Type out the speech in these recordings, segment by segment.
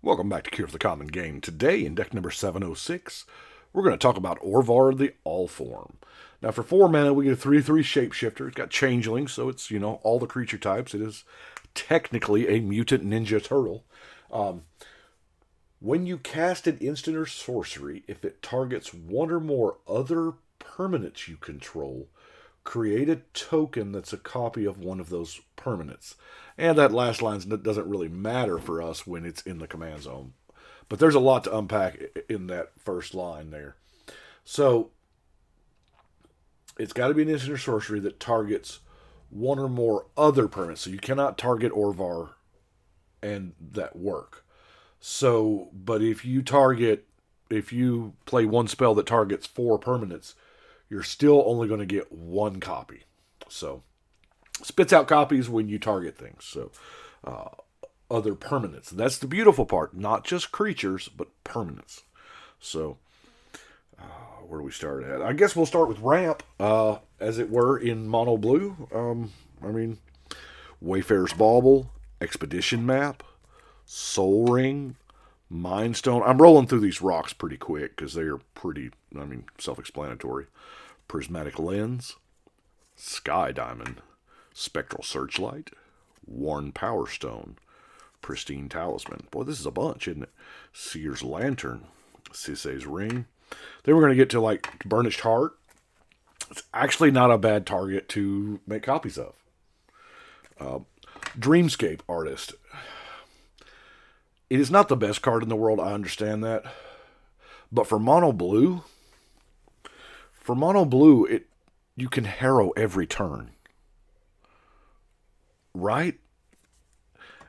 Welcome back to Cure for the Common Game. Today, in deck number 706, we're going to talk about Orvar the All-Form. Now, for 4 mana, we get a 3/3 Shapeshifter. It's got Changeling, so it's, all the creature types. It is technically a Mutant Ninja Turtle. When you cast an instant or sorcery, if it targets one or more other permanents you control, create a token that's a copy of one of those permanents. And that last line doesn't really matter for us when it's in the command zone. But there's a lot to unpack in that first line there. So, it's got to be an instant or sorcery that targets one or more other permanents. So you cannot target Orvar and that work. So, but if you play one spell that targets 4 permanents, you're still only going to get 1 copy. So, spits out copies when you target things. So, other permanents. And that's the beautiful part. Not just creatures, but permanents. So, where do we start at? I guess we'll start with ramp, as it were, in mono blue. Wayfarer's Bauble, Expedition Map, Soul Ring, Mind Stone. I'm rolling through these rocks pretty quick because they are pretty, self-explanatory. Prismatic Lens, Sky Diamond, Spectral Searchlight, Worn Power Stone, Pristine Talisman. Boy, this is a bunch, isn't it? Seer's Lantern, Sisay's Ring. Then we're going to get to, Burnished Heart. It's actually not a bad target to make copies of. Dreamscape Artist. It is not the best card in the world, I understand that. But for mono blue, you can harrow every turn. Right?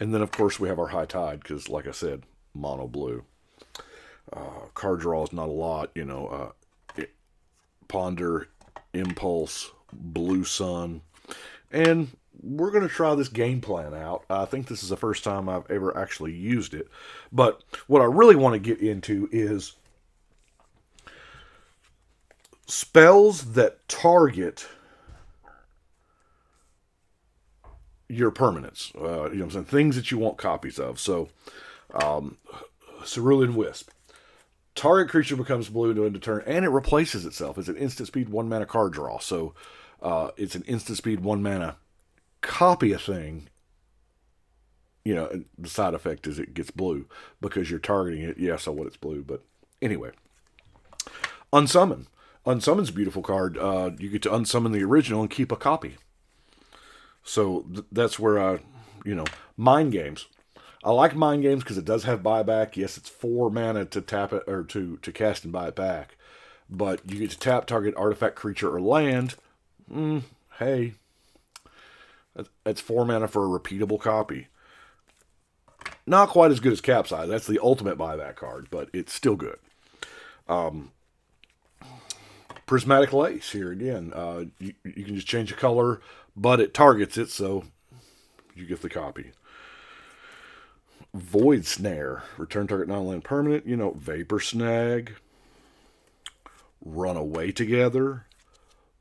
And then, of course, we have our High Tide, because, like I said, mono blue. Card draw is not a lot, Ponder, Impulse, Blue Sun. And we're going to try this game plan out. I think this is the first time I've ever actually used it. But what I really want to get into is spells that target your permanents. Things that you want copies of. So, Cerulean Wisp. Target creature becomes blue to end a turn, and it replaces itself. It's an instant speed 1 mana card draw. So, it's an instant speed 1 mana copy a thing. The side effect is it gets blue because you're targeting it. Yeah, so what it's blue, but anyway. Unsummon. Unsummon's a beautiful card. You get to unsummon the original and keep a copy. So that's where Mind Games. I like Mind Games because it does have buyback. Yes, it's 4 mana to tap it or to cast and buy it back, but you get to tap target artifact, creature, or land. Hey, that's 4 mana for a repeatable copy. Not quite as good as Capsize. That's the ultimate buyback card, but it's still good. Prismatic Lace here again. You can just change the color, but it targets it, so you get the copy. Void Snare. Return target non-land permanent. Vapor Snag. Run Away Together.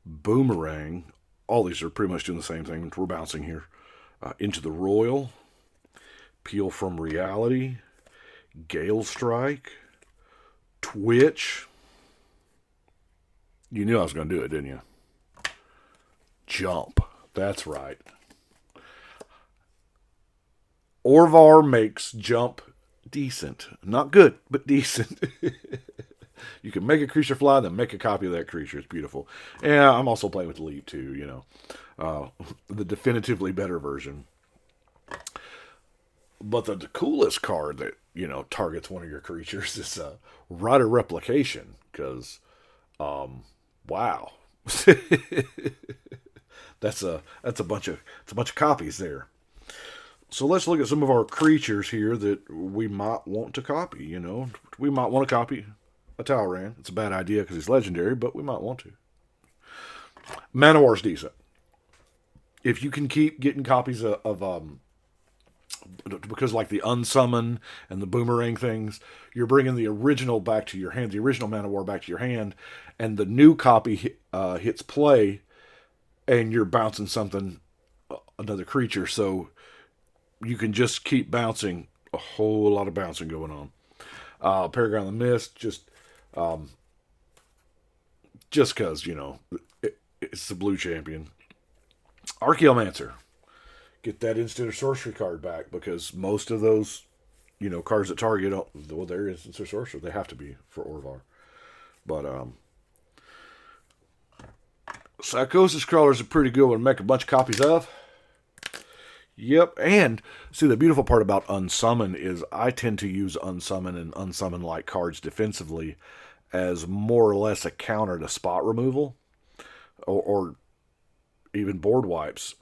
Boomerang. All these are pretty much doing the same thing. We're bouncing here. Into the Royal. Peel from Reality. Gale Strike. Twitch. You knew I was going to do it, didn't you? Jump. That's right. Orvar makes jump decent. Not good, but decent. You can make a creature fly, then make a copy of that creature. It's beautiful. Yeah, I'm also playing with Leap too, the definitively better version. But the coolest card that, targets one of your creatures is Rider Replication. Because, wow. That's a bunch of copies there. So let's look at some of our creatures here that we might want to copy, We might want to copy a Talran. It's a bad idea because he's legendary, but we might want to. Manowar's decent. If you can keep getting copies of because like the Unsummon and the Boomerang things, you're bringing the original back to your hand, the original Manowar back to your hand, and the new copy hits play, and you're bouncing another creature, so you can just keep bouncing a whole lot of bouncing going on. Paragon of the Mist, just because, it's the blue champion. Archaeomancer. Get that instant or sorcery card back, because most of those, cards that target, well, they're instant or sorcery. They have to be for Orvar. But, Psychosis Crawlers are pretty good one to make a bunch of copies of. Yep, and see, the beautiful part about Unsummon is I tend to use Unsummon and Unsummon-like cards defensively as more or less a counter to spot removal or even board wipes.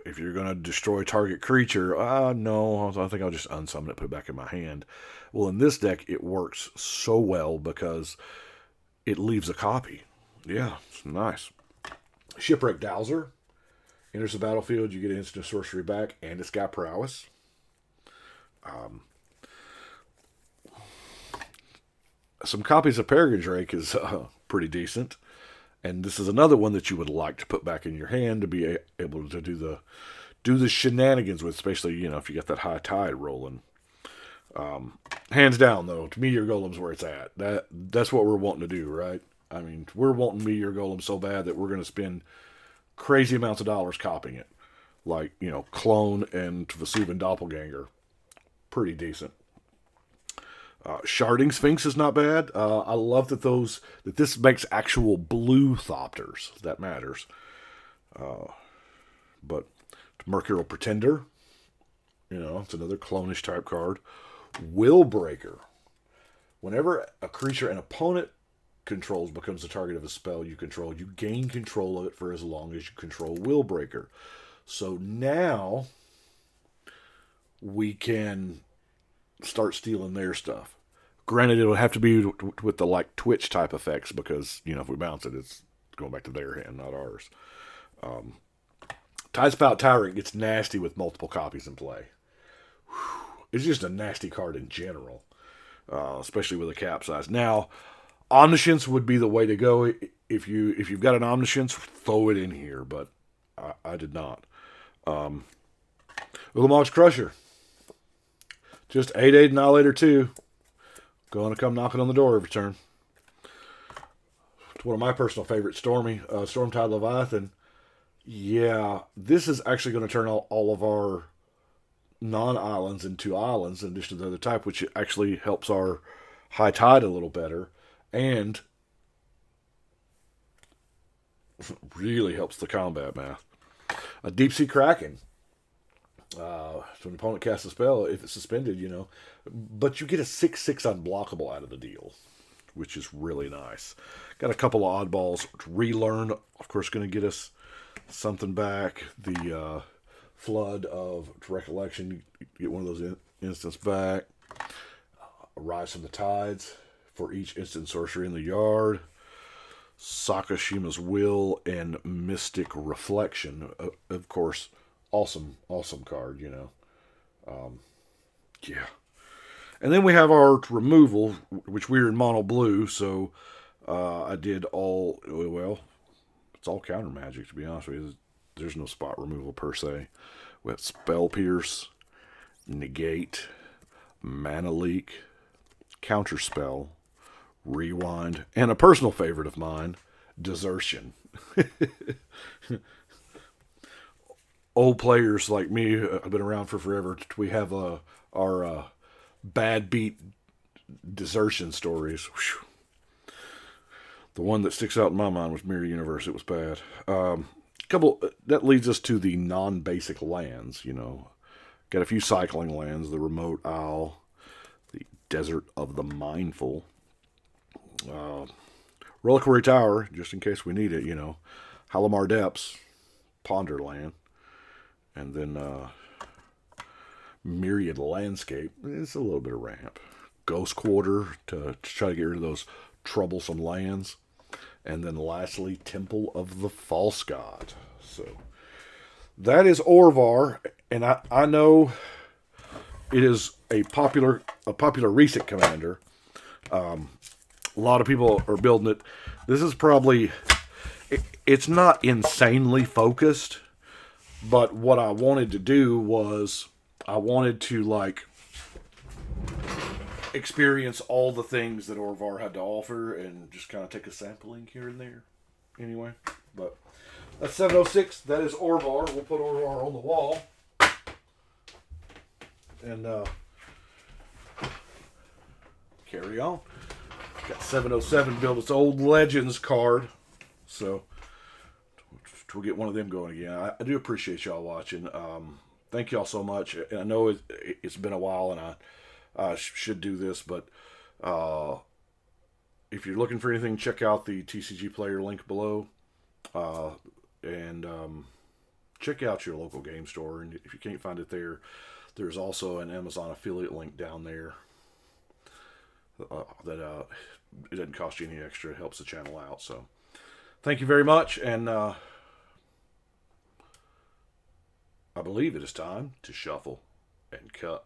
If you're going to destroy target creature, no, I think I'll just unsummon it, put it back in my hand. Well, in this deck, it works so well because it leaves a copy. Yeah, it's nice. Shipwreck Dowser. Enters the battlefield, you get instant sorcery back, and it's got prowess. Some copies of Peregrine Drake is pretty decent. And this is another one that you would like to put back in your hand to be able to do the shenanigans with, especially, if you got that high tide rolling. Hands down, though, to Meteor Golem's where it's at. That's what we're wanting to do, right? I mean, we're wanting Meteor Golem so bad that we're going to spend crazy amounts of dollars copying it. Like, Clone and Vesuvian Doppelganger. Pretty decent. Sharding Sphinx is not bad. I love that this makes actual blue Thopters. That matters. But Mercurial Pretender, it's another clonish type card. Willbreaker. Whenever a creature an opponent controls becomes the target of a spell you control, you gain control of it for as long as you control Willbreaker. So now we can start stealing their stuff. Granted, it'll have to be with the Twitch type effects, because if we bounce it, it's going back to their hand, not ours. Tidespout Tyrant gets nasty with multiple copies in play. It's just a nasty card in general, especially with a capsize. Now, Omniscience would be the way to go. If you've got an Omniscience, throw it in here, but I did not. Ulamog's Crusher. Just 8/8 Annihilator 2. Going to come knocking on the door every turn. It's one of my personal favorites, Stormtide Leviathan. Yeah, this is actually going to turn all of our non-islands into islands in addition to the other type, which actually helps our high tide a little better. And really helps the combat math. A Deep Sea Kraken. So an opponent casts a spell, if it's suspended, but you get a 6/6 unblockable out of the deal, which is really nice. Got a couple of oddballs. Relearn, of course, going to get us something back. The Flood of Recollection, you get one of those instants back. Rise from the Tides for each instant sorcery in the yard. Sakashima's Will and Mystic Reflection, of course. Awesome card, yeah. And then we have our removal, which we're in mono blue, so I did it's all counter magic, to be honest with you. There's no spot removal per se. We have Spell Pierce, Negate, Mana Leak, Counter Spell, Rewind, and a personal favorite of mine, Desertion. Old players like me, I've been around for forever. We have our bad beat desertion stories. Whew. The one that sticks out in my mind was Mirror Universe. It was bad. That leads us to the non-basic lands. Got a few cycling lands: the Remote Isle, the Desert of the Mindful, Reliquary Tower, just in case we need it. Halimar Depths, Ponderland. And then Myriad Landscape. It's a little bit of ramp. Ghost Quarter to try to get rid of those troublesome lands. And then lastly, Temple of the False God. So that is Orvar. And I know it is a popular recent commander. A lot of people are building it. This is probably... It's not insanely focused. But what I wanted to do was I wanted to like experience all the things that Orvar had to offer and just kind of take a sampling here and there. Anyway, but that's 706. That is Orvar. We'll put Orvar on the wall. And carry on. Got 707 built its old Legends card. So we'll get one of them going again. I do appreciate y'all watching. Thank y'all so much. And I know it's been a while and I should do this, but if you're looking for anything, check out the TCG Player Link below. And check out your local game store. And if you can't find it there, there's also an Amazon affiliate link down there that it doesn't cost you any extra. It helps the channel out. So thank you very much. And I believe it is time to shuffle and cut.